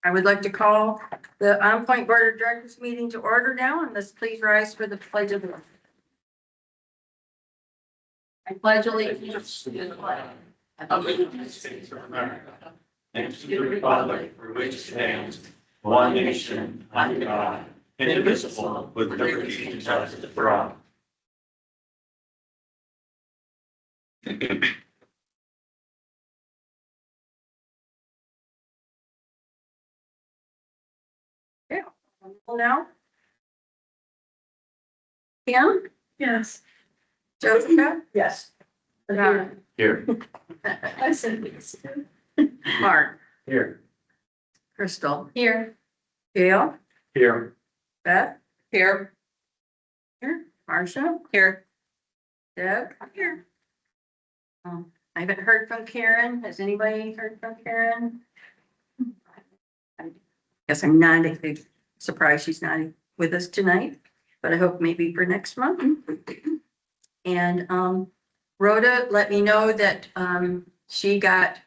I would like to call the OnPoint Board of Directors meeting to order now, and let's please rise for the pledge of allegiance. I pledge allegiance to the flag of the United States of America and to the republic for which it stands, one nation, under God, indivisible, with liberty and justice for all. Yeah. Now. Kim? Yes. Jessica? Yes. John? Here. I said this. Mark? Here. Crystal? Here. Gail? Here. Beth? Here. Here. Marcia? Here. Deb? Here. I haven't heard from Karen. Has anybody heard from Karen? I guess I'm not surprised she's not with us tonight, but I hope maybe for next month. And Rhoda let me know that she got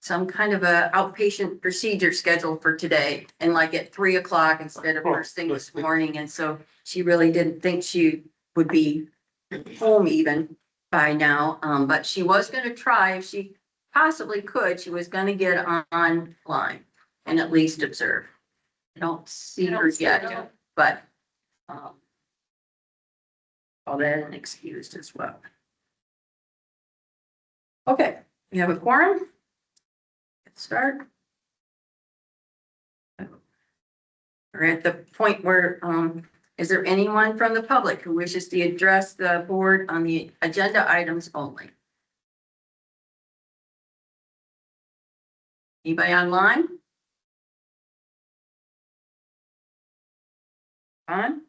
some kind of a outpatient procedure scheduled for today, and like at 3 o'clock instead of first thing this morning. And so she really didn't think she would be home even by now. But she was going to try, if she possibly could, she was going to get online and at least observe. I don't see her yet, but all that and excused as well. Okay, we have a quorum. Let's start. We're at the point where, is there anyone from the public who wishes to address the board on the agenda items only? Anybody online? On?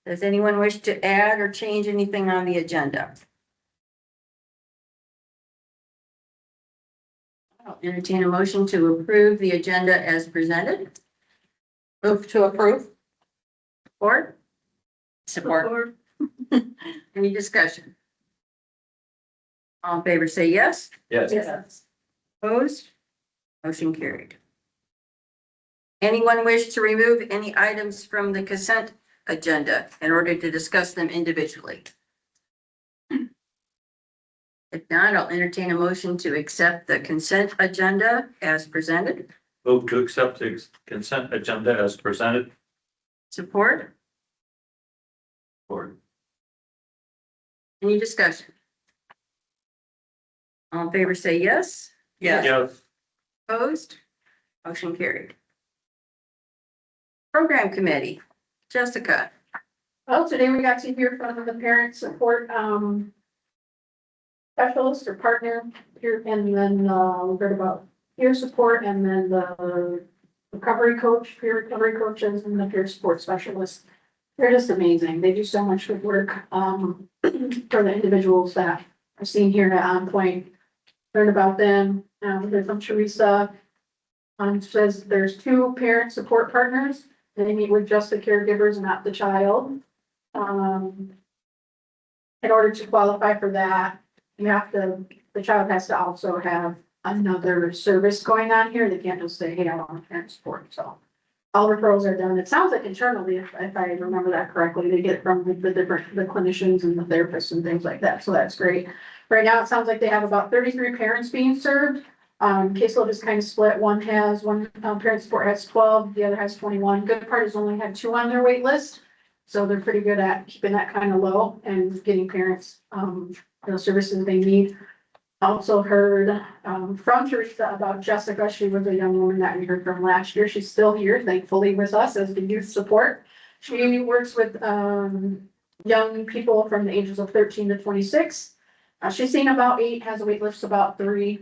Does anyone wish to add or change anything on the agenda? I'll entertain a motion to approve the agenda as presented. Move to approve. Support? Support. Any discussion? All in favor, say yes. Yes. Yes. Opposed? Motion carried. Anyone wish to remove any items from the consent agenda in order to discuss them individually? If not, I'll entertain a motion to accept the consent agenda as presented. Move to accept the consent agenda as presented. Support? Or Any discussion? All in favor, say yes. yes. Opposed? Motion carried. Program committee, Jessica. Well, today we got to hear from the parent support, specialist or partner here, and then, we heard about peer support, and then the recovery coach, peer recovery coaches, and the peer support specialist. They're just amazing. They do so much good work, for the individuals that I've seen here at OnPoint. Learn about them. There's from Teresa. Says there's 2 parent support partners. They meet with just the caregivers, not the child. In order to qualify for that, the child has to also have another service going on here. They can't just say, hey, I want parent support. So all referrals are done. It sounds like internally, if I remember that correctly, they get it from the clinicians and the therapists and things like that. So that's great. Right now, it sounds like they have about 33 parents being served. Caseload is kind of split. One parent support has 12, the other has 21. Good part is only had 2 on their wait list. So they're pretty good at keeping that kind of low and getting parents, the services they need. Also heard, from Teresa about Jessica. She was a young woman that we heard from last year. She's still here, thankfully, with us as the youth support. She works with, young people from the ages of 13 to 26. She's seen about 8, has a wait list about 3.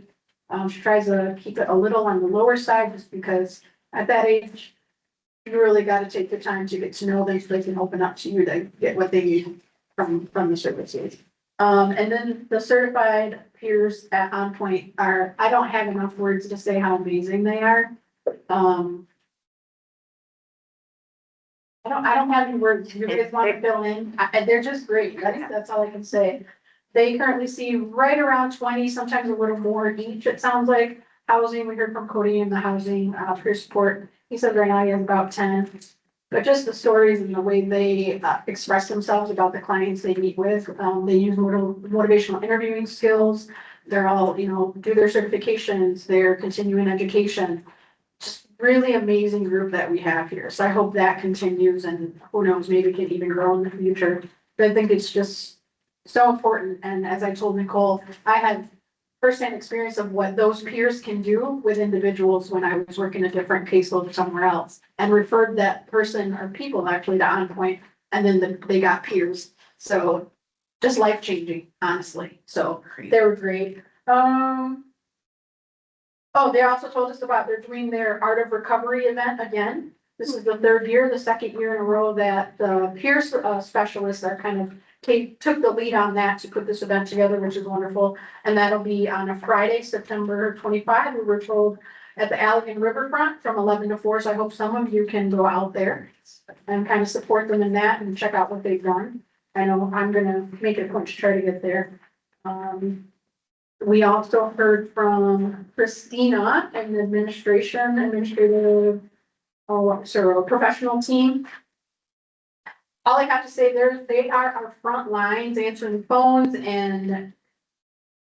She tries to keep it a little on the lower side just because at that age, you really got to take the time to get to know them so they can open up to you to get what they need from the services. And then the certified peers at OnPoint are, I don't have enough words to say how amazing they are. I don't have any words. You guys want to fill in? They're just great. That's all I can say. They currently see right around 20, sometimes a little more each, it sounds like. housing, we heard from Cody in the housing, peer support. He said right now he has about 10. But just the stories and the way they express themselves about the clients they meet with, they use motivational interviewing skills. They're all, do their certifications, their continuing education. Just really amazing group that we have here. So I hope that continues and who knows, maybe it can even grow in the future. But I think it's just so important. And as I told Nicole, I had firsthand experience of what those peers can do with individuals when I was working a different caseload somewhere else and referred that person or people actually to OnPoint, and then they got peers. So just life changing, honestly. So they were great. Oh, they also told us about they're doing their Art of Recovery event again. This is the third year, the second year in a row that the peer specialists are kind of took the lead on that to put this event together, which is wonderful. And that'll be on a Friday, September 25. We were told at the Allegan Riverfront from 11 to 4. So I hope some of you can go out there and kind of support them in that and check out what they've done. I know I'm gonna make it a point to try to get there. We also heard from Christina and the administrative, professional team. All I have to say there, they are our front lines, answering phones and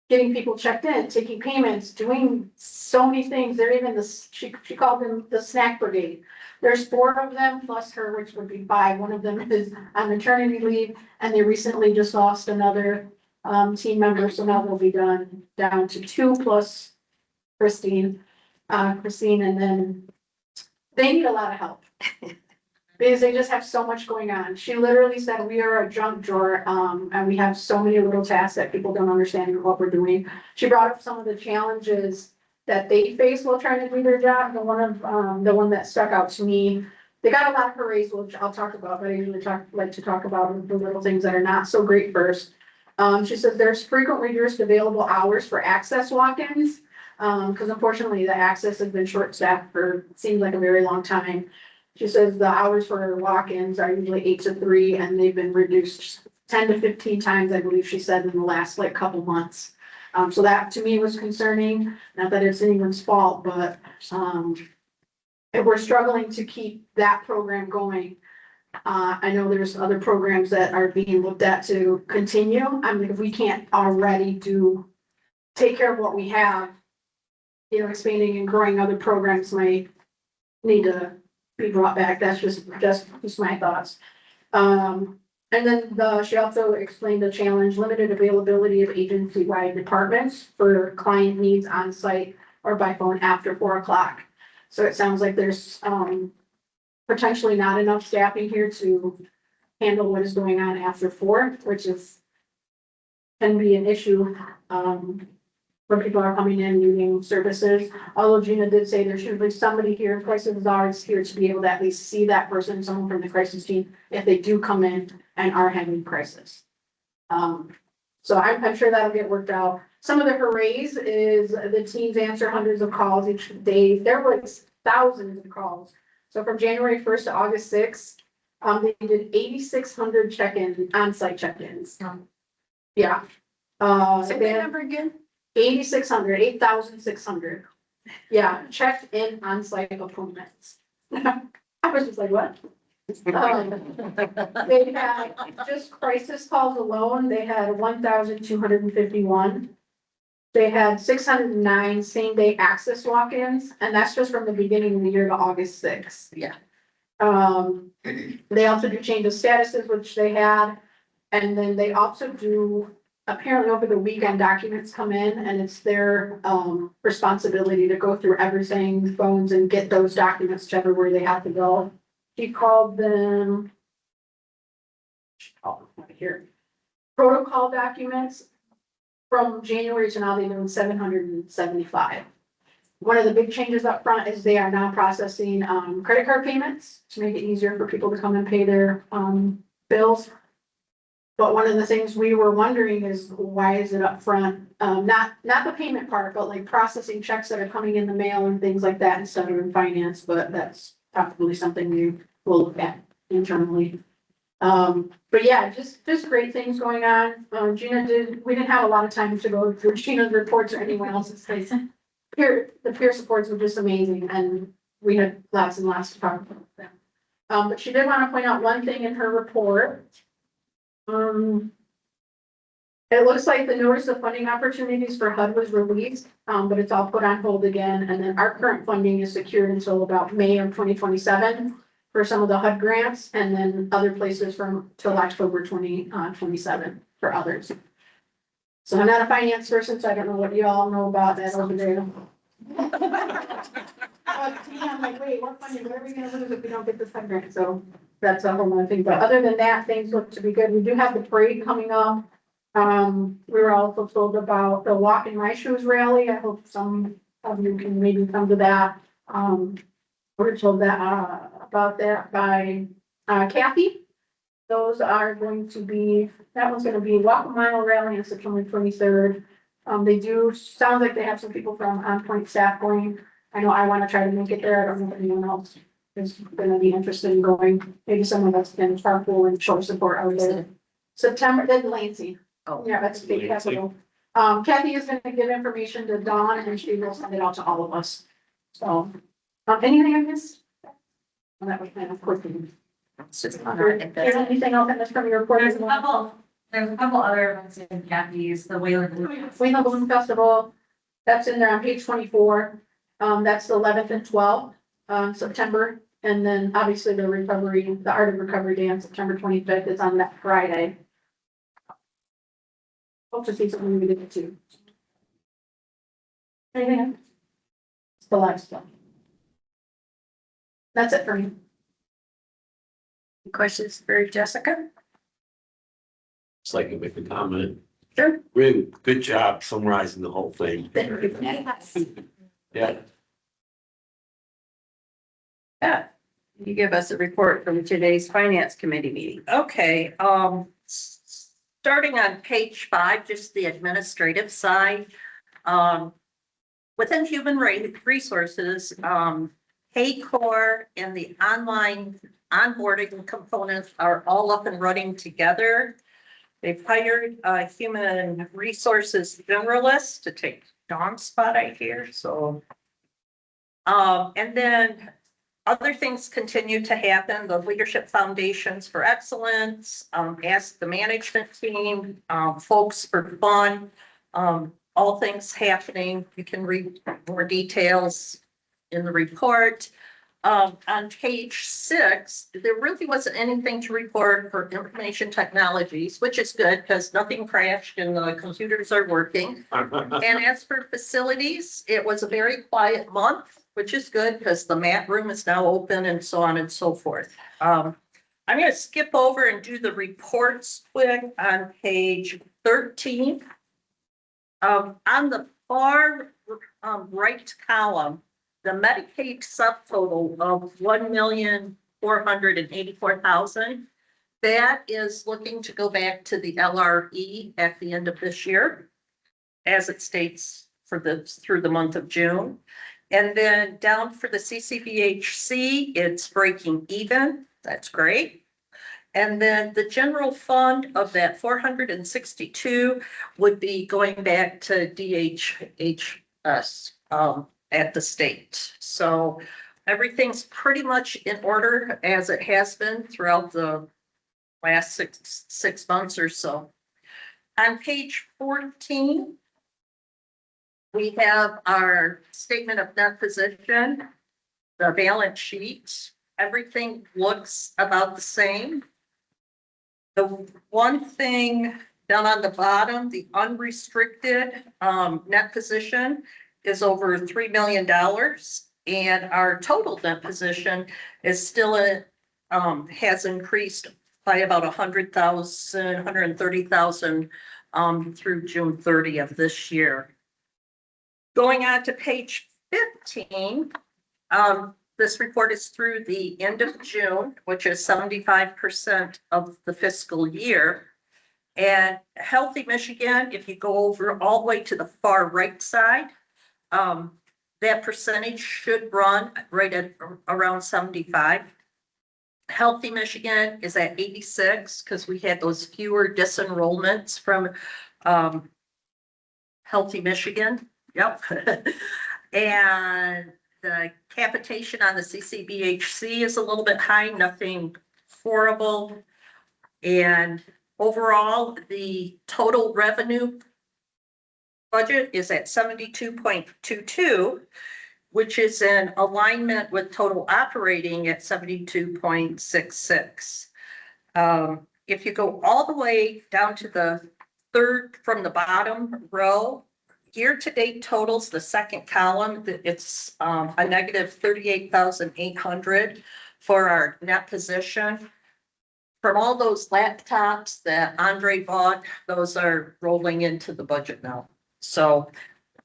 getting people checked in, taking payments, doing so many things. They're even she called them the snack brigade. There's 4 of them plus her, which would be 5. One of them is on maternity leave, and they recently just lost another team member, so now they'll be down to 2 plus Christine, and then they need a lot of help. Because they just have so much going on. She literally said, we are a junk drawer, and we have so many little tasks that people don't understand what we're doing. She brought up some of the challenges that they face while trying to do their job. And the one that stuck out to me, they got a lot of hoorays, which I'll talk about, but I usually like to talk about the little things that are not so great first. She says there's frequent reduced available hours for access walk-ins, because unfortunately the access has been short-staffed for, seems like a very long time. She says the hours for walk-ins are usually 8 to 3, and they've been reduced 10 to 15 times, I believe she said, in the last couple months. So that to me was concerning, not that it's anyone's fault, but if we're struggling to keep that program going, I know there's other programs that are being looked at to continue. I mean, if we can't already take care of what we have, expanding and growing other programs might need to be brought back. That's just my thoughts. And then she also explained the challenge, limited availability of agency-wide departments for client needs on site or by phone after 4 o'clock. So it sounds like there's potentially not enough staffing here to handle what is going on after 4, which can be an issue when people are coming in needing services. Although Gina did say there should be somebody here, crisis is here to be able to at least see that person, someone from the crisis team, if they do come in and are having crisis. So I'm sure that'll get worked out. Some of the hoorays is the teams answer hundreds of calls each day. There was thousands of calls. So from January 1st to August 6th, they did 8,600 on-site check-ins. Yeah. Say that number again? 8,600. Yeah, checked in on-site appointments. I was just like, what? They had just crisis calls alone, they had 1,251. They had 609 same-day access walk-ins, and that's just from the beginning of the year to August 6th. Yeah. They also do change of statuses, which they had, and then they also do, apparently over the weekend, documents come in, and it's their responsibility to go through everything, phones, and get those documents to everywhere they have to go. He called them, here, protocol documents. From January to now, they've done 775. One of the big changes up front is they are now processing credit card payments to make it easier for people to come and pay their bills. But one of the things we were wondering is why is it up front? Not the payment part, but like processing checks that are coming in the mail and things like that instead of in finance, but that's probably something we will look at internally. But yeah, just great things going on. We didn't have a lot of time to go through Gina's reports or anyone else's case. the peer supports were just amazing, and we had lots and lots to talk about them. But she did want to point out one thing in her report. It looks like the notice of funding opportunities for HUD was released, but it's all put on hold again, and then our current funding is secured until about May of 2027 for some of the HUD grants, and then other places from till October 2027 for others. So I'm not a finance person, so I don't know what you all know about that over there. But to me, I'm like, wait, what funding, what are we gonna lose if we don't get this HUD grant? So that's a whole other thing, but other than that, things look to be good. We do have the parade coming up. We were also told about the Walk in My Shoes rally. I hope some of you can maybe come to that. We're told that, about that by, Kathy. Those are going to be, that one's gonna be Walk a Mile rally on September 23rd. They do, sounds like they have some people from OnPoint staff going. I know I wanna try to make it there. I don't know if anyone else is gonna be interested in going. Maybe someone that's can carpool and show support out there. September, then Lansing. Oh. Yeah, that's state capital. Kathy is gonna give information to Dawn and she will send it out to all of us. So, anything I missed? Well, that was kind of quick. It's just Is there anything else in this from your report? There's a couple other events in Kathy's, the Wayland. Wayland Balloon Festival, that's in there on page 24. That's the 11th and 12th, September. And then obviously the recovery, the Art of Recovery Day on September 25th is on that Friday. Hope to see something we did too. Anything else? It's the last one. That's it for me. Questions for Jessica? Just like to make a comment. Sure. Really good job summarizing the whole thing. Yeah, Yeah, you give us a report from today's finance committee meeting. Okay, starting on page 5, just the administrative side. Within human resources, Paycor and the online onboarding components are all up and running together. They've hired a human resources generalist to take Dawn's spot, I hear, so. And then other things continue to happen, the Leadership Foundations for Excellence, Ask the Management Team, Folks for Fun, all things happening. You can read more details in the report. On page 6, there really wasn't anything to report for information technologies, which is good because nothing crashed and the computers are working. And as for facilities, it was a very quiet month, which is good because the mat room is now open and so on and so forth. I'm going to skip over and do the reports quick on page 13. On the far right column, the Medicaid subtotal of 1,484,000. That is looking to go back to the LRE at the end of this year, as it states for through the month of June. And then down for the CCBHC, it's breaking even. That's great. And then the general fund of that 462 would be going back to DHHS at the state. So everything's pretty much in order as it has been throughout the last six months or so. On page 14, we have our statement of net position, the balance sheet. Everything looks about the same. The one thing down on the bottom, the unrestricted net position is over $3 million. And our total net position is still has increased by about 130,000 through June 30 of this year. Going on to page 15, this report is through the end of June, which is 75% of the fiscal year. And Healthy Michigan, if you go over all the way to the far right side, that percentage should run right at around 75. Healthy Michigan is at 86 because we had those fewer disenrollments from Healthy Michigan. Yep. And the capitation on the CCBHC is a little bit high, nothing horrible. And overall, the total revenue budget is at 72.22, which is in alignment with total operating at 72.66. If you go all the way down to the third from the bottom row, year-to-date totals, the second column, it's a negative 38,800 for our net position. From all those laptops that Andre bought, those are rolling into the budget now. So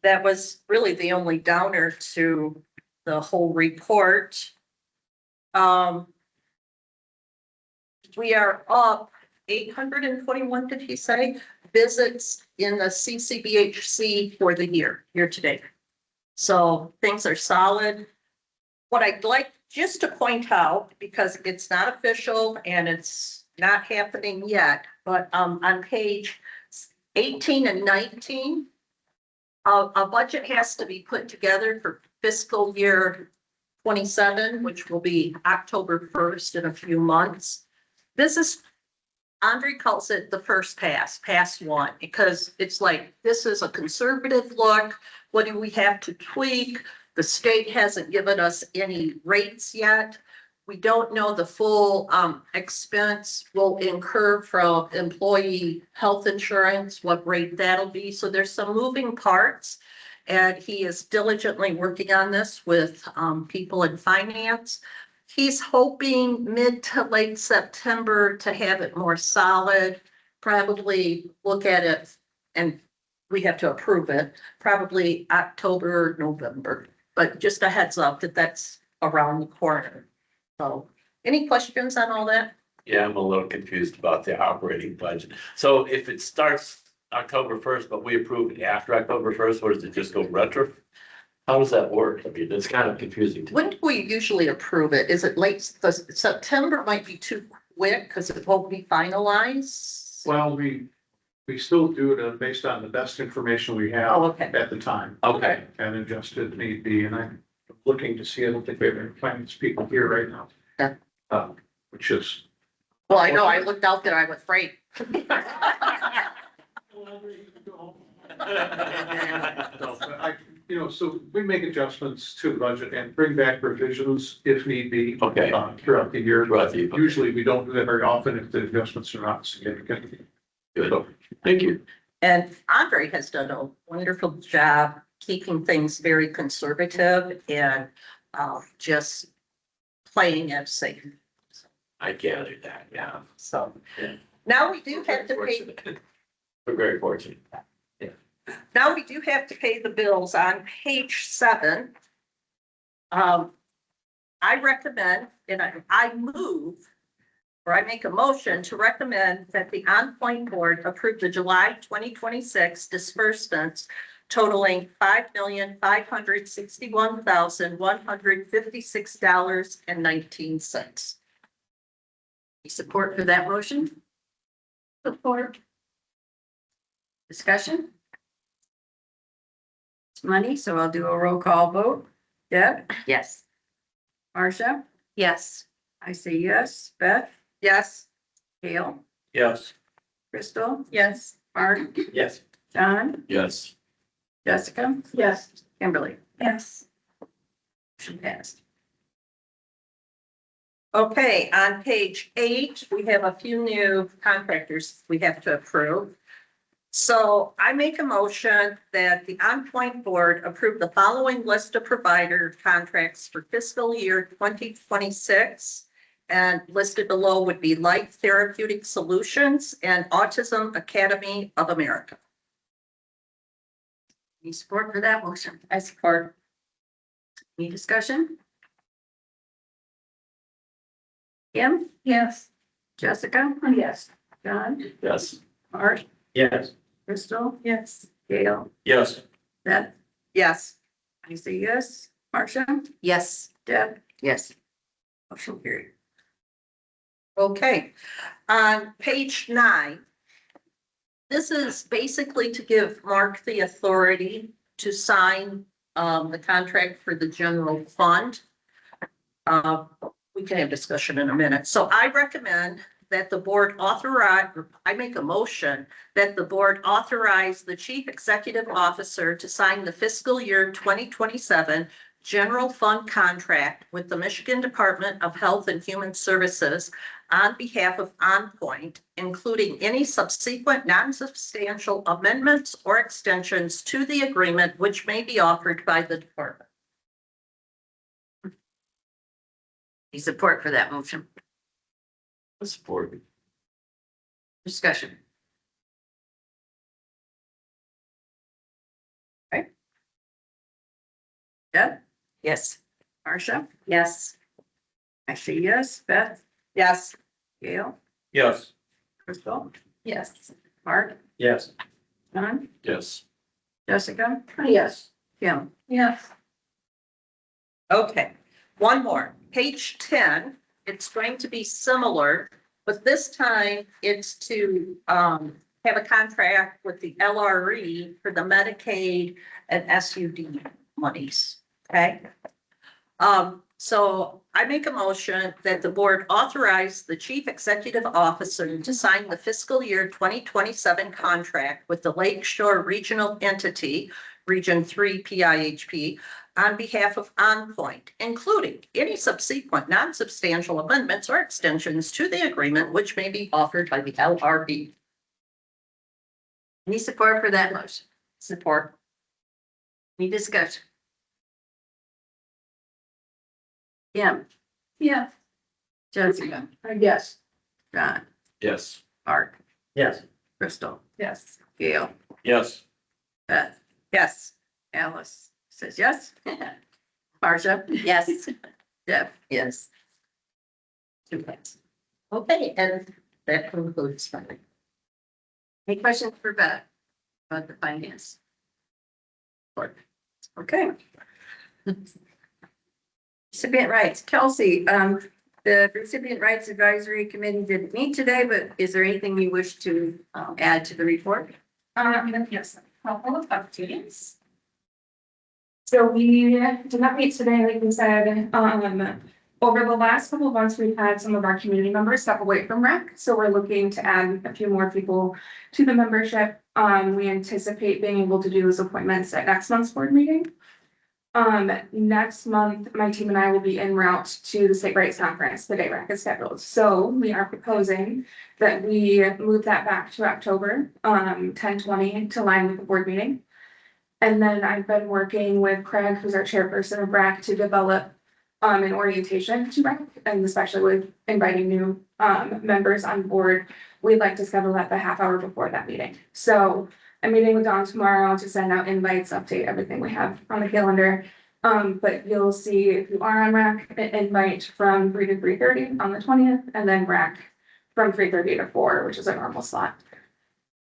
that was really the only downer to the whole report. We are up 821, did he say, visits in the CCBHC for the year to date. So things are solid. What I'd like just to point out, because it's not official and it's not happening yet, but on page 18 and 19, a budget has to be put together for fiscal year 27, which will be October 1st in a few months. This is, Andre calls it the first pass one, because it's like, this is a conservative look. What do we have to tweak? The state hasn't given us any rates yet. We don't know the full expense we'll incur from employee health insurance, what rate that'll be. So there's some moving parts. And he is diligently working on this with people in finance. He's hoping mid to late September to have it more solid, probably look at it, and we have to approve it, probably October, November. But just a heads up that that's around the corner. So any questions on all that? Yeah, I'm a little confused about the operating budget. So if it starts October 1st, but we approve it after October 1st, or does it just go retro? How does that work? I mean, it's kind of confusing to me. When do we usually approve it? Is it late, September might be too quick because it won't be finalized? Well, we still do it based on the best information we Oh, have okay. at the time. Okay. And adjust it if need be, and I'm looking to see, I don't think we have any finance people here right now. Yeah. Which is. Well, I know, I looked out there, I was afraid. So we make adjustments to the budget and bring back revisions if need be. Okay. Throughout the year. Throughout the year, okay. Usually we don't do that very often if the adjustments are not significant. Good. Thank you. And Andre has done a wonderful job keeping things very conservative and just playing it safe. I gathered that, yeah. So Yeah. now we do have to pay, We're very fortunate. now we do have to pay the bills on page 7. I recommend, and I move, or I make a motion to recommend that the OnPoint board approve the July 2026 disbursements totaling $5,561,156.19. Support for that motion? Support. Discussion? It's money, so I'll do a roll call vote. Deb? Yes. Marcia? Yes. I say yes. Beth? Yes. Gail? Yes. Crystal? Yes. Mark? Yes. John? Yes. Jessica? Yes. Kimberly? Yes. Motion passed. Okay, on page 8, we have a few new contractors we have to approve. So I make a motion that the OnPoint board approve the following list of provider contracts for fiscal year 2026. And listed below would be Light Therapeutic Solutions and Autism Academy of America. Any support for that motion? I support. Any discussion? Kim? Yes. Jessica? Yes. John? Yes. Mark? Yes. Crystal? Yes. Gail? Yes. Beth? Yes. I say yes. Marcia? Yes. Deb? Yes. Motion carried. Okay, on page 9, this is basically to give Mark the authority to sign the contract for the general fund. We can have discussion in a minute. So I recommend that the board I make a motion that the board authorize the chief executive officer to sign the fiscal year 2027 general fund contract with the Michigan Department of Health and Human Services on behalf of OnPoint, including any subsequent non-substantial amendments or extensions to the agreement which may be offered by the department. Any support for that motion? Support. Discussion. Okay. Deb? Yes. Marcia? Yes. I say yes. Beth? Yes. Gail? Yes. Crystal? Yes. Mark? Yes. John? Yes. Jessica? Yes. Kim? Yes. Okay, one more. Page 10, it's going to be similar, but this time it's to have a contract with the LRE for the Medicaid and SUD monies, okay? So I make a motion that the board authorize the chief executive officer to sign the fiscal year 2027 contract with the Lake Shore Regional Entity, Region 3 PIHP, on behalf of OnPoint, including any subsequent non-substantial amendments or extensions to the agreement which may be offered by the LRB. Any support for that motion? Support. Any discussion? Kim? Yeah. Jessica? Yes. John? Yes. Mark? Yes. Crystal? Yes. Gail? Yes. Beth? Yes. Alice says yes. Marcia? Yes. Deb? Yes. Okay, and that concludes my. Any questions for Beth about the finance? Okay. Recipient rights, Kelsey, the recipient rights advisory committee didn't meet today, but is there anything you wish to add to the report? Yes, a couple of updates. So we did not meet today, like we said, over the last couple of months, we've had some of our community members step away from rec. So we're looking to add a few more people to the membership. We anticipate being able to do those appointments at next month's board meeting. Next month, my team and I will be en route to the state rights conference, the day rec is scheduled. So we are proposing that we move that back to October, 10/20 to line with the board meeting. And then I've been working with Craig, who's our chairperson of RAC, to develop an orientation to RAC, and especially with inviting new members on board. We'd like to schedule that the half hour before that meeting. So I'm meeting with Dawn tomorrow to send out invites, update everything we have on the calendar. But you'll see if you are on RAC, an invite from 3 to 3:30 on the 20th, and then RAC from 3:30 to 4, which is a normal slot.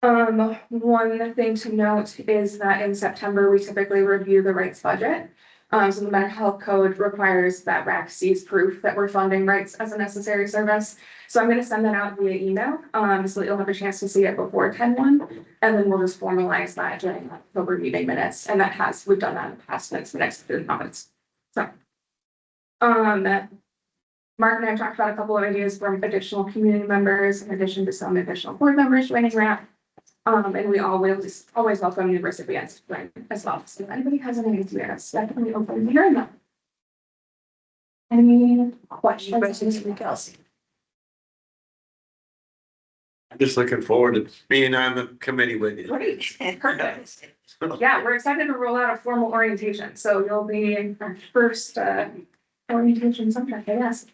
One thing to note is that in September, we typically review the rights budget. So the mental health code requires that RAC sees proof that we're funding rights as a necessary service. So I'm gonna send that out via email, so that you'll have a chance to see it before 10/1, and then we'll just formalize that during October meeting minutes, and we've done that in the past, and it's the next 3 comments. So, Mark and I have talked about a couple of ideas from additional community members, in addition to some additional board members joining RAC. And we always welcome new recipients to join as well. So if anybody has any ideas, definitely open to hearing them. Any questions for Kelsey? I'm just looking forward to being on the committee with you. Great, perfect. Yeah, we're excited to roll out a formal orientation, so you'll be our first orientation subject, I guess.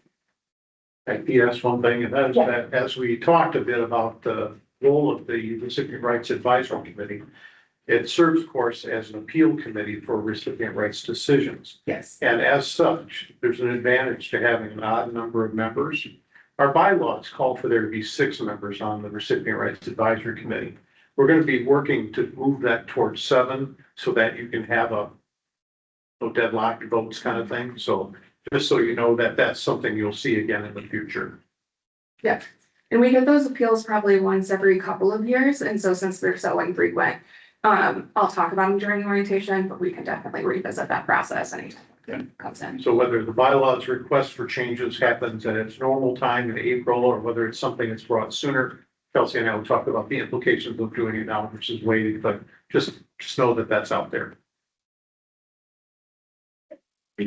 Yes, one thing, and that is that as we talked a bit about the role of the Recipient Rights Advisory Committee, it serves, of course, as an appeal committee for recipient rights decisions. Yes. And as such, there's an advantage to having an odd number of members. Our bylaws call for there to be 6 members on the Recipient Rights Advisory Committee. We're going to be working to move that towards 7 so that you can have a no deadlock votes kind of thing. So just so you know that that's something you'll see again in the future. Yeah, and we get those appeals probably once every couple of years, and so since they're so infrequent, I'll talk about them during the orientation, but we can definitely revisit that process anytime it comes in. So whether the bylaws request for changes happens at its normal time in April, or whether it's something that's brought sooner, Kelsey and I will talk about the implications of doing it now versus waiting, but just know that that's out there. We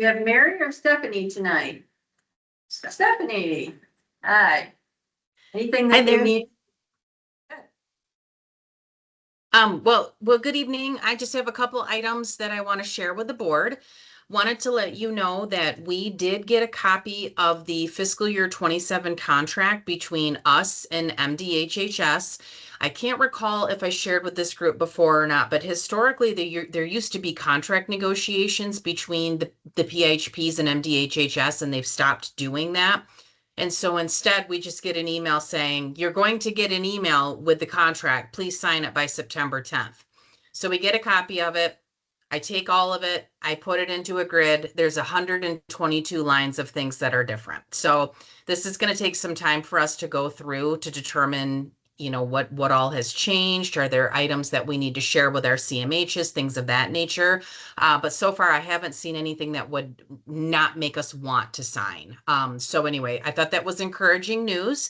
have Mary or Stephanie tonight? Stephanie, hi. Anything Hi that you there. need? Well, good evening. I just have a couple items that I want to share with the board. Wanted to let you know that we did get a copy of the fiscal year 27 contract between us and MDHHS. I can't recall if I shared with this group before or not, but historically there used to be contract negotiations between the PHPs and MDHHS, and they've stopped doing that. And so instead, we just get an email saying, you're going to get an email with the contract. Please sign it by September 10th. So we get a copy of it. I take all of it. I put it into a grid. There's 122 lines of things that are different. So this is going to take some time for us to go through to determine, what all has changed. Are there items that we need to share with our CMHs, things of that nature? But so far, I haven't seen anything that would not make us want to sign. So anyway, I thought that was encouraging news,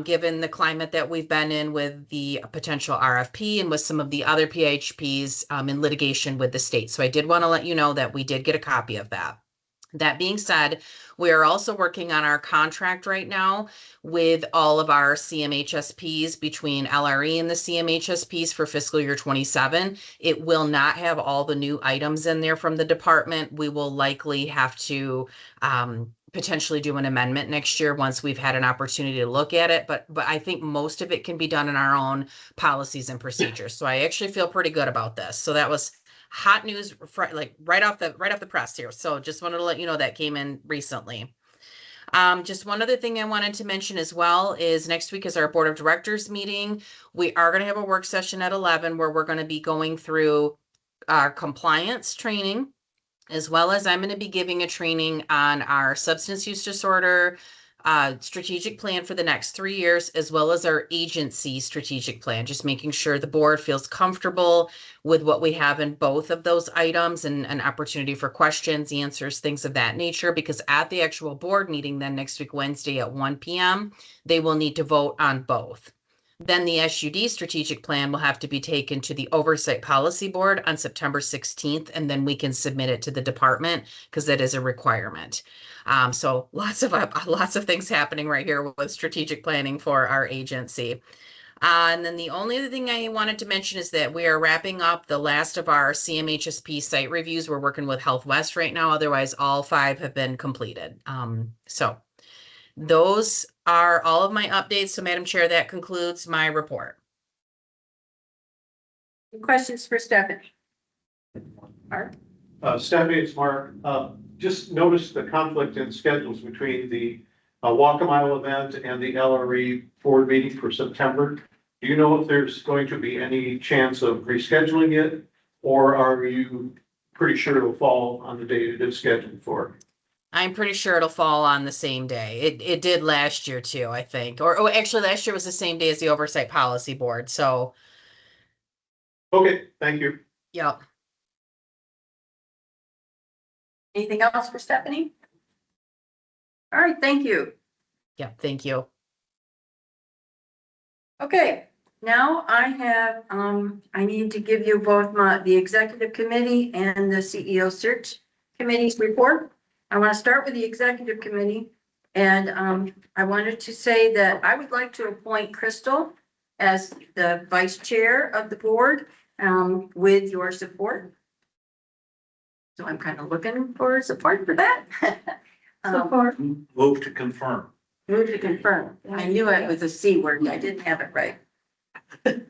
given the climate that we've been in with the potential RFP and with some of the other PHPs in litigation with the state. So I did want to let you know that we did get a copy of that. That being said, we are also working on our contract right now with all of our CMHSPs between LRE and the CMHSPs for fiscal year 27. It will not have all the new items in there from the department. We will likely have to potentially do an amendment next year once we've had an opportunity to look at it. But I think most of it can be done in our own policies and procedures. So I actually feel pretty good about this. So that was hot news, like right off the press here. So just wanted to let you know that came in recently. Just one other thing I wanted to mention as well is next week is our board of directors meeting. We are going to have a work session at 11 where we're going to be going through our compliance training, as well as I'm going to be giving a training on our substance use disorder strategic plan for the next 3 years, as well as our agency strategic plan, just making sure the board feels comfortable with what we have in both of those items and an opportunity for questions, answers, things of that nature, because at the actual board meeting then next week, Wednesday at 1 p.m., they will need to vote on both. Then the SUD strategic plan will have to be taken to the Oversight Policy Board on September 16th, and then we can submit it to the department because that is a requirement. So lots of things happening right here with strategic planning for our agency. And then the only other thing I wanted to mention is that we are wrapping up the last of our CMHSP site reviews. We're working with Health West right now. Otherwise, all 5 have been completed. So those are all of my updates. So Madam Chair, that concludes my report. Questions for Stephanie? Stephanie, it's Mark. Just notice the conflict in schedules between the Walk a Mile event and the LRE board meeting for September. Do you know if there's going to be any chance of rescheduling it? Or are you pretty sure it'll fall on the date it is scheduled for? I'm pretty sure it'll fall on the same day. It did last year too, I think. Or actually last year was the same day as the Oversight Policy Board. So, Okay, thank you. yep. Anything else for Stephanie? All right, thank you. Yep, thank you. Okay, now I have, I need to give you both the executive committee and the CEO search committee's report. I want to start with the executive committee. And I wanted to say that I would like to appoint Crystal as the vice chair of the board with your support. So I'm kind of looking for support for that. Support. Move to confirm. Move to confirm. I knew it was a C word. I didn't have it right. Do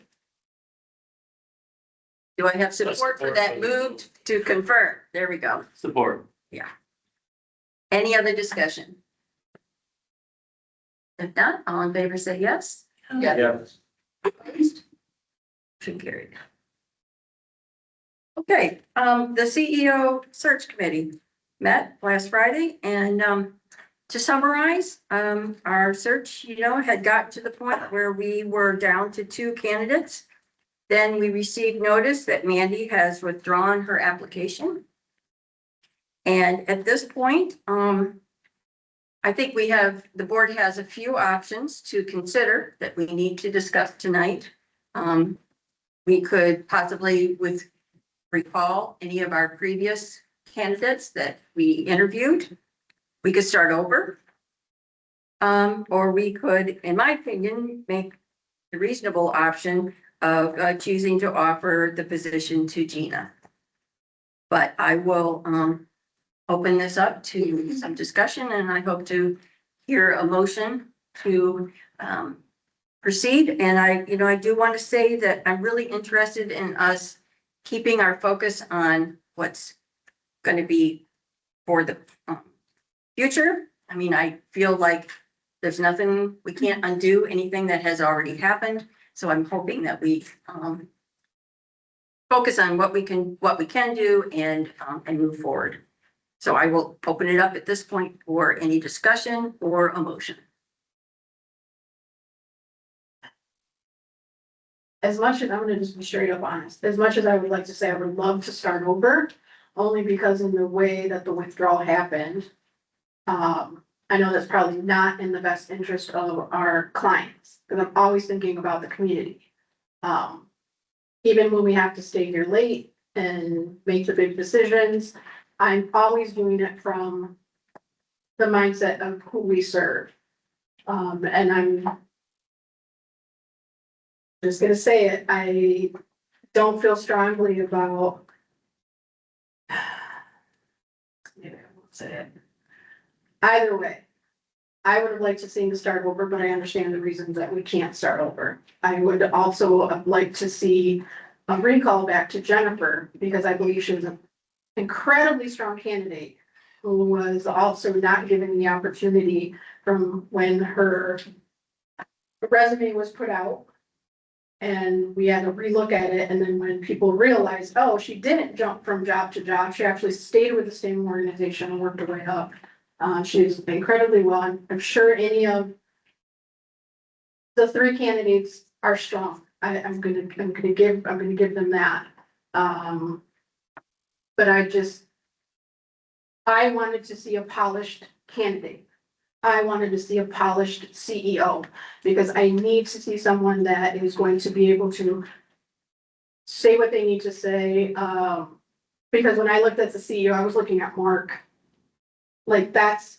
I have support for that move to confirm? There we go. Support. Any other discussion? If not, all in favor say yes. Yes. Opposed? Motion carried. Okay, the CEO search committee met last Friday and to summarize, our search, had gotten to the point where we were down to 2 candidates. Then we received notice that Mandy has withdrawn her application. And at this point, I think the board has a few options to consider that we need to discuss tonight. We could possibly recall any of our previous candidates that we interviewed. We could start over. Or we could, in my opinion, make the reasonable option of choosing to offer the position to Gina. But I will open this up to some discussion, and I hope to hear a motion to proceed. And I do want to say that I'm really interested in us keeping our focus on what's going to be for the future. I mean, I feel like there's nothing, we can't undo anything that has already happened. So I'm hoping that we focus on what we can do and move forward. So I will open it up at this point for any discussion or a motion. As much as, I'm gonna just be straight up honest, as much as I would like to say I would love to start over, only because in the way that the withdrawal happened, I know that's probably not in the best interest of our clients, because I'm always thinking about the community. Even when we have to stay here late and make the big decisions, I'm always doing it from the mindset of who we serve. And I'm just gonna say it, I don't feel strongly about. Maybe I won't say it. Either way, I would have liked to see the start over, but I understand the reasons that we can't start over. I would also have liked to see a recall back to Jennifer, because I believe she was an incredibly strong candidate who was also not given the opportunity from when her resume was put out. And we had to relook at it, and then when people realized, oh, she didn't jump from job to job, she actually stayed with the same organization and worked her way up. She's incredibly well. I'm sure any of the 3 candidates are strong. I'm gonna give them that. But I wanted to see a polished candidate. I wanted to see a polished CEO, because I need to see someone that is going to be able to say what they need to say. Because when I looked at the CEO, I was looking at Mark. Like, that's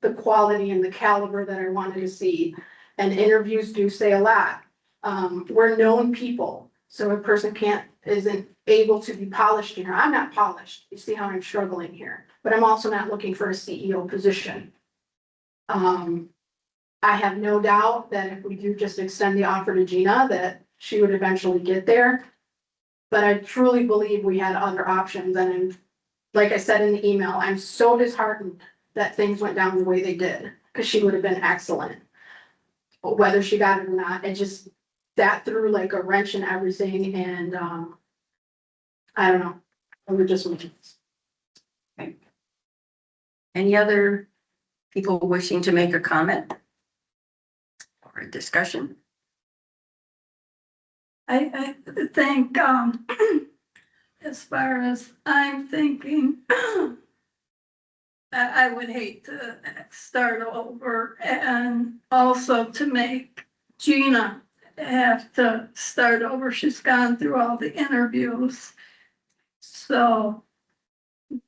the quality and the caliber that I wanted to see. And interviews do say a lot. We're known people, so a person isn't able to be polished here. I'm not polished. You see how I'm struggling here, but I'm also not looking for a CEO position. I have no doubt that if we do just extend the offer to Gina, that she would eventually get there. But I truly believe we had other options, and like I said in the email, I'm so disheartened that things went down the way they did, because she would have been excellent. But whether she got it or not, that threw like a wrench in everything, and I don't know. It would just. Any other people wishing to make a comment or a discussion? I think, as far as I'm thinking, I would hate to start over, and also to make Gina have to start over. She's gone through all the interviews. So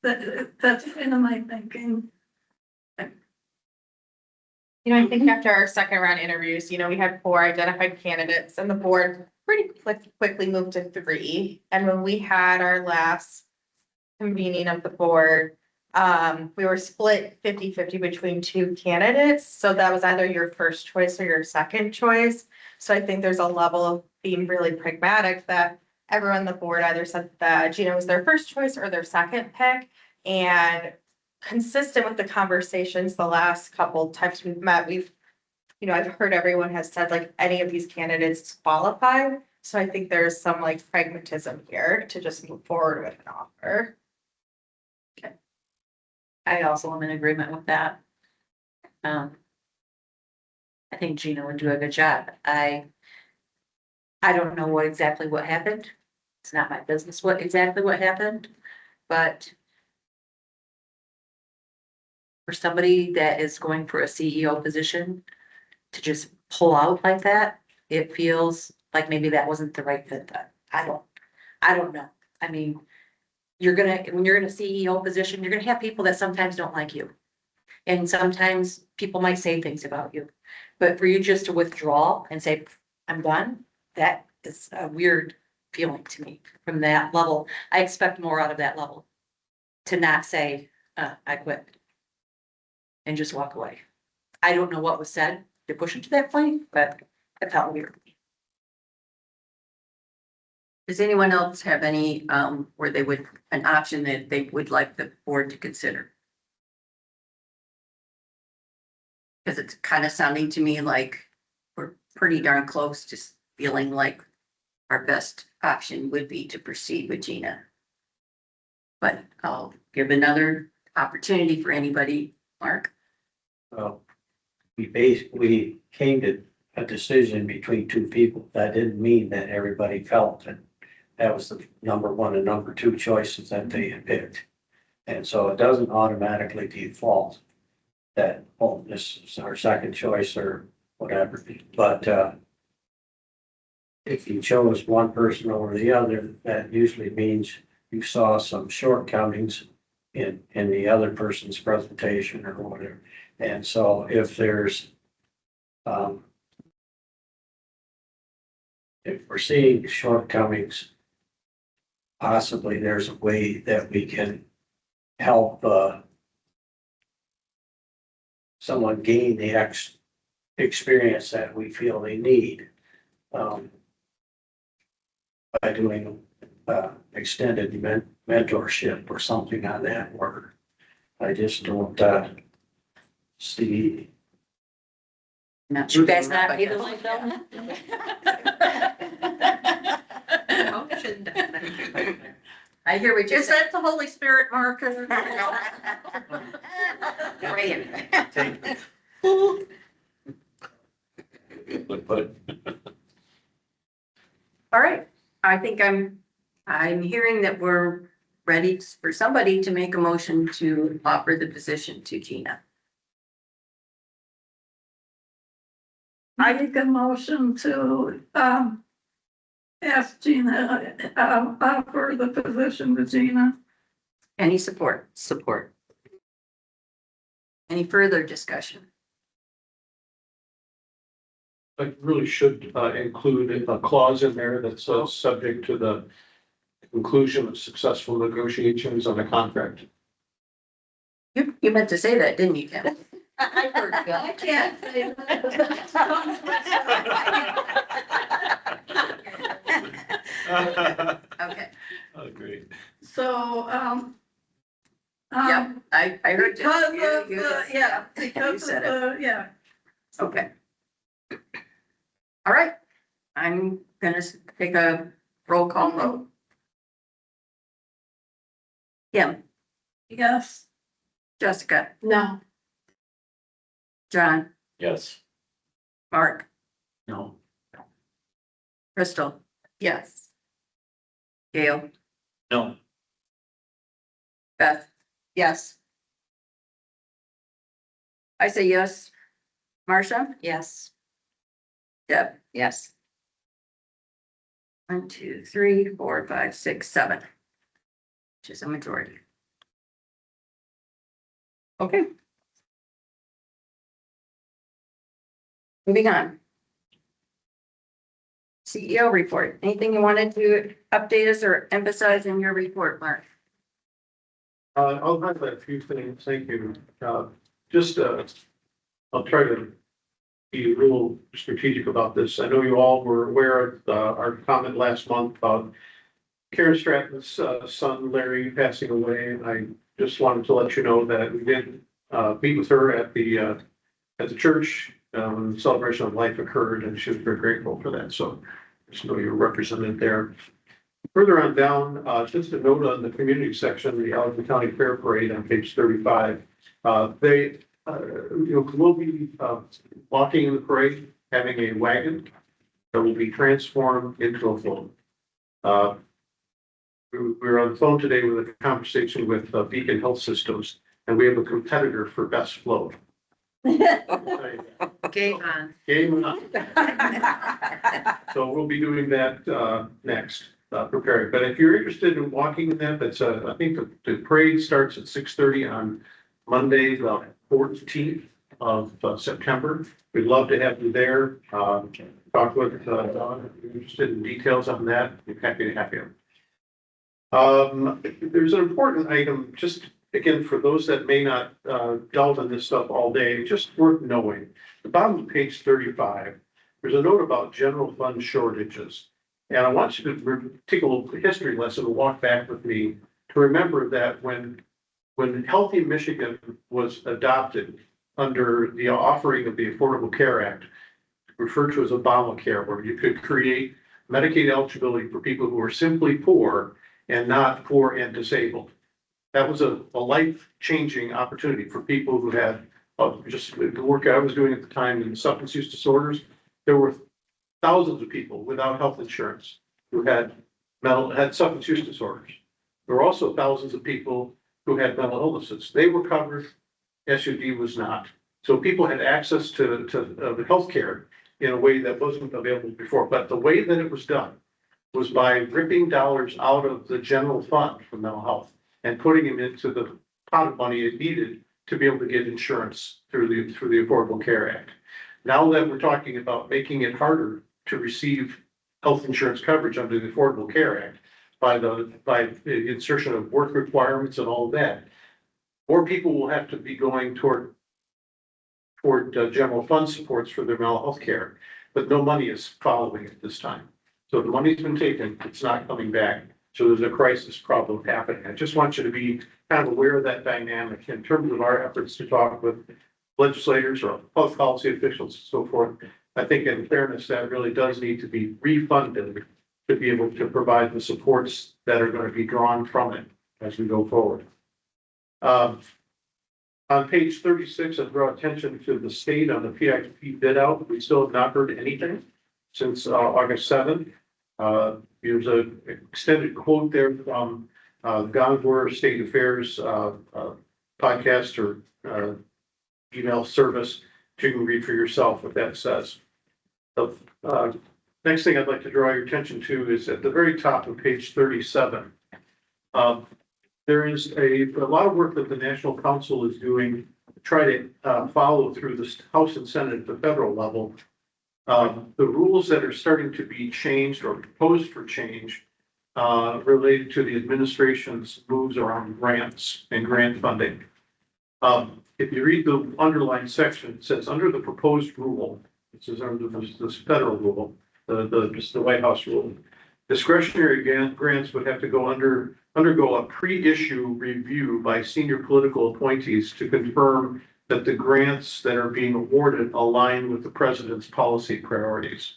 that's kind of my thinking. I think after our second round interviews, we had 4 identified candidates, and the board pretty quickly moved to 3. And when we had our last convening of the board, we were split 50-50 between 2 candidates. So that was either your first choice or your second choice. So I think there's a level of being really pragmatic that everyone on the board either said that Gina was their first choice or their second pick. And consistent with the conversations the last couple times we've met, I've heard everyone has said like any of these candidates qualify. So I think there's some like pragmatism here to just move forward with an offer. I also am in agreement with that. I think Gina would do a good job. I don't know exactly what happened. It's not my business exactly what happened, but for somebody that is going for a CEO position to just pull out like that, it feels like maybe that wasn't the right fit. But I don't know. I mean, when you're in a CEO position, you're gonna have people that sometimes don't like you. And sometimes people might say things about you, but for you just to withdraw and say, I'm done, that is a weird feeling to me from that level. I expect more out of that level. To not say, I quit. And just walk away. I don't know what was said to push him to that point, but it felt weird. Does anyone else have any, where they would, an option that they would like the board to consider? Because it's kind of sounding to me like we're pretty darn close to feeling like our best option would be to proceed with Gina. But I'll give another opportunity for anybody. Mark? Well, we came to a decision between two people. That didn't mean that everybody felt that that was the number one and number two choices that they had picked. And so it doesn't automatically default that, oh, this is our second choice or whatever. But if you chose one person over the other, that usually means you saw some shortcomings in the other person's presentation or whatever. And so if there's, if we're seeing shortcomings, possibly there's a way that we can help someone gain the experience that we feel they need by doing extended mentorship or something on that order. I just don't see. You guys not either like them? I hear what you're Is saying. that the Holy Spirit, Mark? Praying. But All right, I think I'm hearing that we're ready for somebody to make a motion to offer the position to Gina. I make a motion to, ask Gina, offer the position to Gina. Any support? Support. Any further discussion? I really should include a clause in there that says subject to the conclusion of successful negotiations on the contract. You meant to say that, didn't you, Kim? I heard I that. can't say that. Okay, agreed. So, yep, I heard. because you. of the, yeah, because of said it. the, yeah. Okay. All right, I'm gonna take a roll call vote. Kim, Yes. Jessica, No, John, Yes. Mark, No. Crystal, Yes. Gail, No, Beth, Yes. I say yes. Marcia, Yes. Deb, Yes. 1, 2, 3, 4, 5, 6, 7. Which is a majority. Okay. Moving on. CEO report. Anything you wanted to update us or emphasize in your report, Mark? I'll highlight a few things. Thank you. Just, I'll try to be a little strategic about this. I know you all were aware of our comment last month about Karen Stratton's son Larry passing away. And I just wanted to let you know that we did meet with her at the church when the celebration of life occurred, and she was very grateful for that. So just know you're represented there. Further on down, just a note on the community section, the Allegheny County Fair Parade on page 35. we'll be, walking in the parade, having a wagon that will be transformed into a float. We were on the phone today with a conversation with Beacon Health Systems, and we have a competitor for best float. Game on. Game on. So we'll be doing that next, preparing. But if you're interested in walking in that, that's I think the parade starts at 6:30 on Monday, the 14th of September. We'd love to have you there. Talk with Don if you're interested in details on that. We're happy to have you. There's an important item, just again, for those that may not delve in this stuff all day, just worth knowing. The bottom of page 35, there's a note about general fund shortages. And I want you to take a little history lesson and walk back with me to remember that when Healthy Michigan was adopted under the offering of the Affordable Care Act, referred to as Obamacare, where you could create Medicaid eligibility for people who are simply poor and not poor and disabled. That was a life-changing opportunity for people who had just the work I was doing at the time in substance use disorders. There were thousands of people without health insurance who had substance use disorders. There were also thousands of people who had mental illnesses. They were covered, SUD was not. So people had access to healthcare in a way that wasn't available before. But the way that it was done was by ripping dollars out of the general fund for mental health and putting them into the pot of money it needed to be able to get insurance through the Affordable Care Act. Now that we're talking about making it harder to receive health insurance coverage under the Affordable Care Act by the insertion of work requirements and all of that, more people will have to be going toward general fund supports for their mental health care, but no money is following at this time. So the money's been taken, it's not coming back. So there's a crisis problem happening. I just want you to be kind of aware of that dynamic in terms of our efforts to talk with legislators or public policy officials and so forth. I think in fairness, that really does need to be refunded to be able to provide the supports that are going to be drawn from it as we go forward. On page 36, I draw attention to the state on the PIP bid out. We still have not heard anything since August 7th. There's an extended quote there from Gonvor State Affairs podcast or email service. You can read for yourself what that says. The next thing I'd like to draw your attention to is at the very top of page 37. There is a lot of work that the National Council is doing to try to follow through the House and Senate at the federal level. The rules that are starting to be changed or proposed for change related to the administration's moves around grants and grant funding. If you read the underlined section, it says under the proposed rule, it says under this federal rule, the White House rule, discretionary grants would have to undergo a pre-issue review by senior political appointees to confirm that the grants that are being awarded align with the president's policy priorities.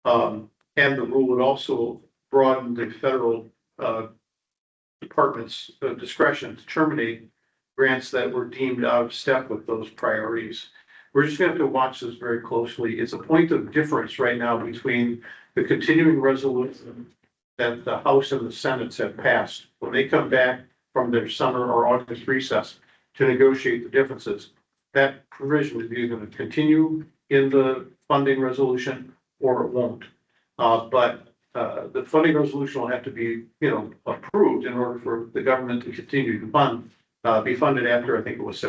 And the rule would also broaden the federal department's discretion to terminate grants that were deemed out of step with those priorities. We're just going to have to watch this very closely. It's a point of difference right now between the continuing resolution that the House and the Senate have passed. When they come back from their summer or August recess to negotiate the differences, that provision is either going to continue in the funding resolution or it won't. But the funding resolution will have to be, approved in order for the government to continue to be funded after, I think it was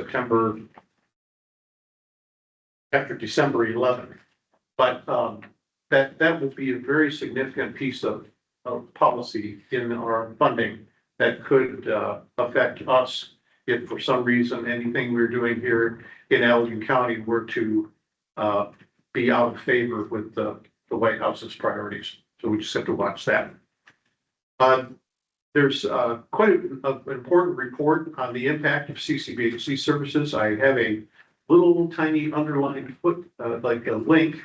after December 11th. But that will be a very significant piece of policy in our funding that could affect us if for some reason anything we're doing here in Allegan County were to be out of favor with the White House's priorities. So we just have to watch that. There's quite an important report on the impact of CCBHC services. I have a little tiny underlined like a link.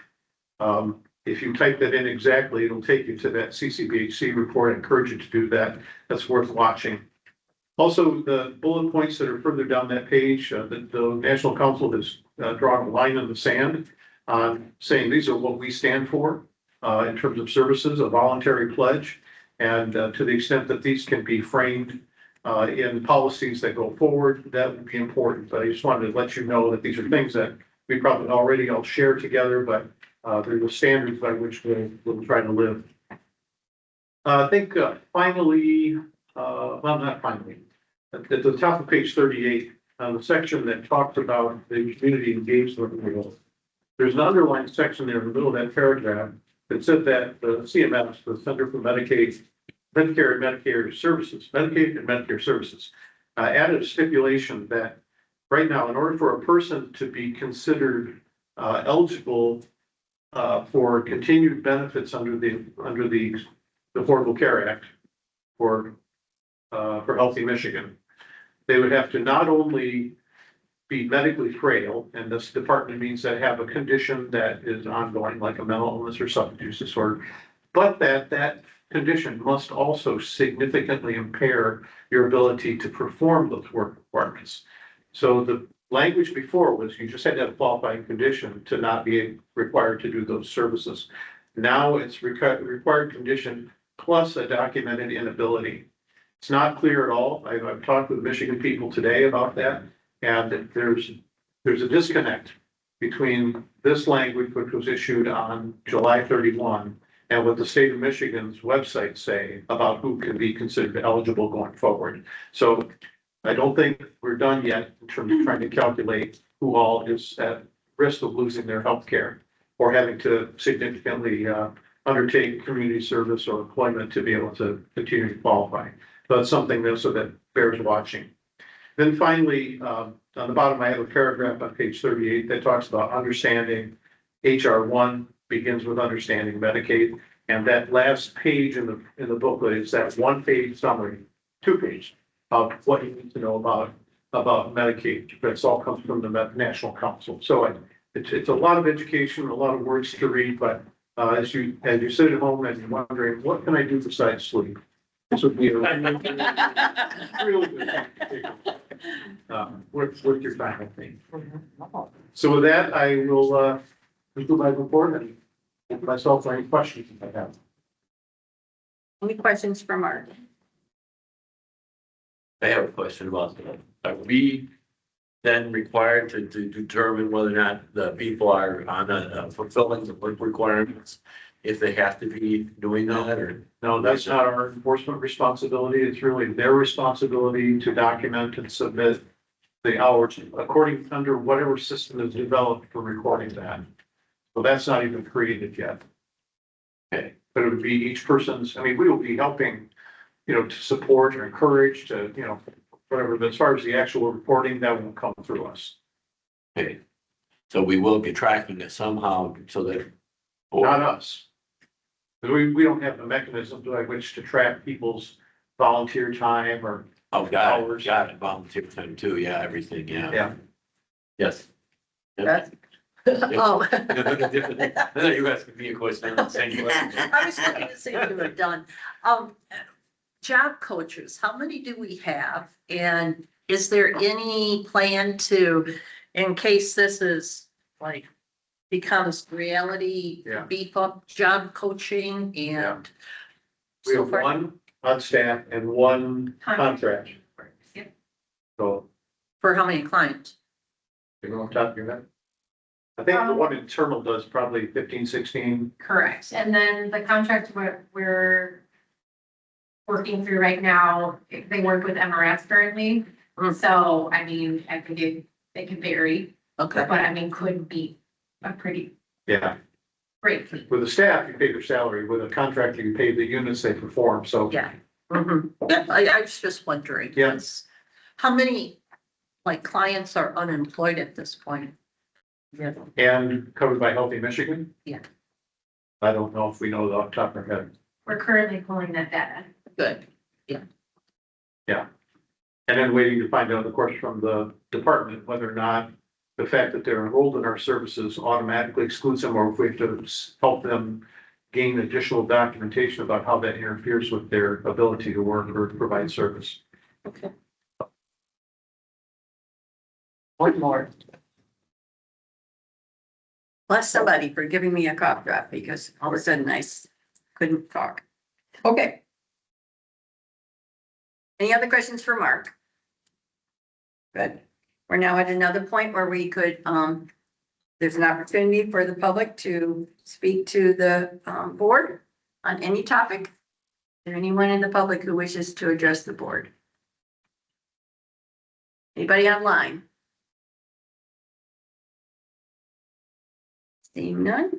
If you type that in exactly, it'll take you to that CCBHC report. I encourage you to do that. That's worth watching. Also, the bullet points that are further down that page, the National Council has drawn a line in the sand on saying these are what we stand for in terms of services, a voluntary pledge. And to the extent that these can be framed in policies that go forward, that would be important. But I just wanted to let you know that these are things that we probably already all share together, but they're the standards by which we'll try to live. I think finally, well, not finally, at the top of page 38, the section that talks about the community engagement rules, there's an underlined section there in the middle of that paragraph that said that the CMS, the Center for Medicare and Medicare Services, Medicaid and Medicare Services, added a stipulation that right now, in order for a person to be considered eligible for continued benefits under the Affordable Care Act for Healthy Michigan, they would have to not only be medically frail, and this department means that have a condition that is ongoing, like a mental illness or substance use disorder, but that condition must also significantly impair your ability to perform those work requirements. So the language before was you just had to have a qualifying condition to not be required to do those services. Now it's required condition plus a documented inability. It's not clear at all. I've talked with Michigan people today about that, and there's a disconnect between this language, which was issued on July 31, and what the state of Michigan's website say about who can be considered eligible going forward. So I don't think we're done yet in terms of trying to calculate who all is at risk of losing their health care or having to significantly undertake community service or employment to be able to continue to qualify. So that's something that bears watching. Then finally, on the bottom, I have a paragraph on page 38 that talks about understanding. HR 1 begins with understanding Medicaid, and that last page in the booklet is that 1-page summary, 2-page of what you need to know about Medicaid. That's all comes from the National Council. So it's a lot of education, a lot of words to read, but as you sit at home and you're wondering, what can I do besides sleep? This would be a really good thing to take worth your time, I think. So with that, I will do my report and give myself any questions if I have. Any questions for Mark? I have a question about that. Are we then required to determine whether or not the people are on fulfilling the work requirements? If they have to be doing that, or? No, that's not our enforcement responsibility. It's really their responsibility to document and submit the hours according under whatever system is developed for recording that. So that's not even created yet. Okay. But it would be each person's, I mean, we will be helping, to support or encourage to, whatever, but as far as the actual reporting, that won't come through us. Okay. So we will be tracking it somehow so that. Not us. Because we don't have the mechanism by which to track people's volunteer time or Oh, got hours. it, volunteer time too, yeah, everything, yeah. Yeah. Yes. That's- Oh. You asking me a question, I'm saying you asked me. I was looking to see if you were done. Job coaches, how many do we have? And is there any plan to, in case this is like becomes reality, Yeah. beef up job coaching Yeah. and We so have forth? one on staff and one contract. Yep. So, For how many clients? you know, what I'm talking about. I think the one internal does probably 15, 16. Correct, and then the contract we're working through right now, they work with MRS currently. So, I mean, I think it could vary, Okay. but I mean, could be a pretty Yeah. great fleet. With the staff, you pay their salary. With a contractor, you pay the units they perform. So Yeah. Yeah, I was just wondering. Yeah. Yes. How many, like, clients are unemployed at this point? Yeah. and covered by Healthy Michigan? Yeah. I don't know if we know off the top of our head. We're currently pulling that data. Good. And then waiting to find out, of course, from the department, whether or not the fact that they're enrolled in our services automatically excludes them, or if we have to help them gain additional documentation about how that interferes with their ability to work or provide service. Okay. One more. Bless somebody for giving me a cough drop because all of a sudden couldn't talk. Okay. Any other questions for Mark? Good. We're now at another point where we could, there's an opportunity for the public to speak to the, board on any topic. Is there anyone in the public who wishes to address the board? Anybody online? Seeing none.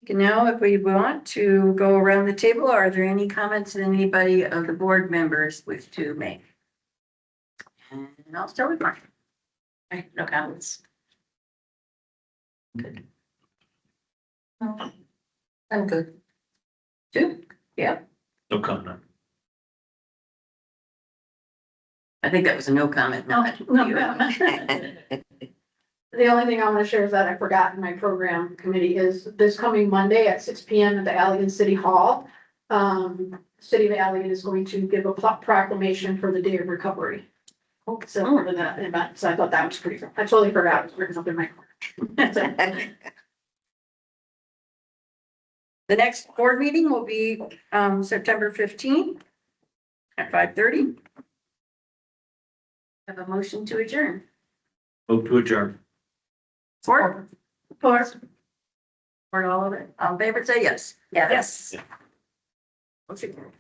Okay, now, if we want to go around the table, are there any comments that anybody of the board members wish to make? And I'll start with Mark. No comments. I'm good. Two? Yeah, No comment. I think that was a no comment. No, no You. comment. The only thing I want to share is that I forgot in my program committee is this coming Monday at 6 p.m. at the Allegan City Hall. City of Allegan is going to give a proclamation for the Day of Recovery. So for that event, so I thought that was pretty cool. I totally forgot it was written up in my. The next board meeting will be September 15th at 5:30. Have a motion to adjourn. Move to adjourn. Support? Support. Support all of it. All in favor, say yes. Yes. Motion carried.